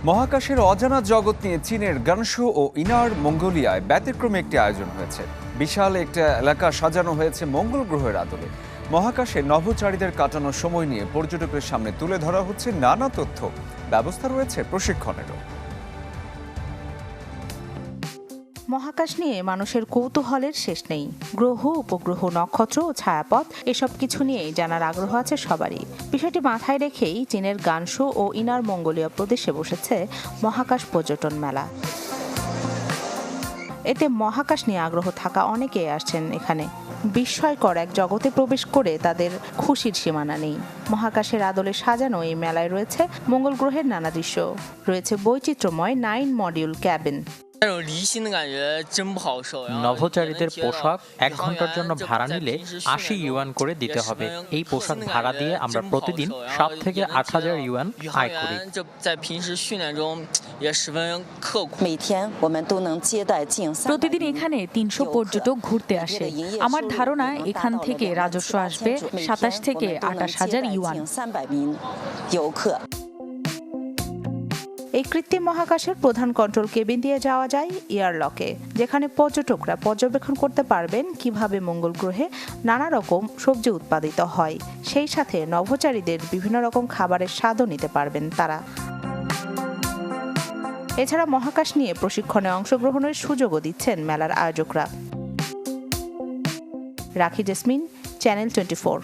মহাকাশের অজানা জগৎ নিয়ে চীনের গানশু ও ইনার মঙ্গোলিয়ায় ব্যতিক্রমী একটি আয়োজন হয়েছে। বিশাল একটা এলাকা সাজানো হয়েছে মঙ্গল গ্রহের আদলে। মহাকাশে নভোচারীদের কাটানোর সময় নিয়ে পর্যটকের সামনে তুলে ধরা হচ্ছে নানা তথ্য। ব্যবস্থা রয়েছে প্রশিক্ষণেরও। মহাকাশ নিয়ে মানুষের কৌতূহলের শেষ নেই। গ্রহ, উপগ্রহ, নক্ষত্র ও ছায়াপথ এসব কিছু নিয়েই জানার আগ্রহ আছে সবারই। বিষয়টি মাথায় রেখেই চীনের গানশু ও ইনার মঙ্গোলিয়া প্রদেশে বসেছে মহাকাশ পর্যটন মেলা। এতে মহাকাশ নিয়ে আগ্রহ থাকা অনেকেই আসছেন এখানে। বিস্ময়কর এক জগতে প্রবেশ করে তাদের খুশির সীমানা নেই। মহাকাশের আদলে সাজানো এই মেলায় রয়েছে মঙ্গল গ্রহের নানা দৃশ্য, রয়েছে বৈচিত্র্যময় 9 মডিউল ক্যাবিন। নভোচারীদের পোশাক 1 ঘন্টার জন্য ভাড়া নিলে 80 ইউয়ান করে দিতে হবে। এই পোশাক ভাড়া দিয়ে আমরা প্রতিদিন 7 থেকে 8,000 ইউয়ান আয় করি। প্রতিদিন এখানে 300 পর্যটক ঘুরতে আসে। আমার ধারণা এখান থেকে রাজস্ব আসবে 27 থেকে 28,000 ইউয়ান। এই কৃত্রিম মহাকাশের প্রধান কন্ট্রোল কেবিন দিয়ে যাওয়া যায় এয়ারলকে, যেখানে পর্যটকরা পর্যবেক্ষণ করতে পারবেন কিভাবে মঙ্গল গ্রহে নানা রকম সবজি উৎপাদিত হয়। সেই সাথে নভোচারীদের বিভিন্ন রকম খাবারের স্বাদও নিতে পারবেন তারা। এছাড়া মহাকাশ নিয়ে প্রশিক্ষণে অংশগ্রহণের সুযোগও দিচ্ছেন মেলার আয়োজকরা। রাখি জেসমিন, চ্যানেল 24।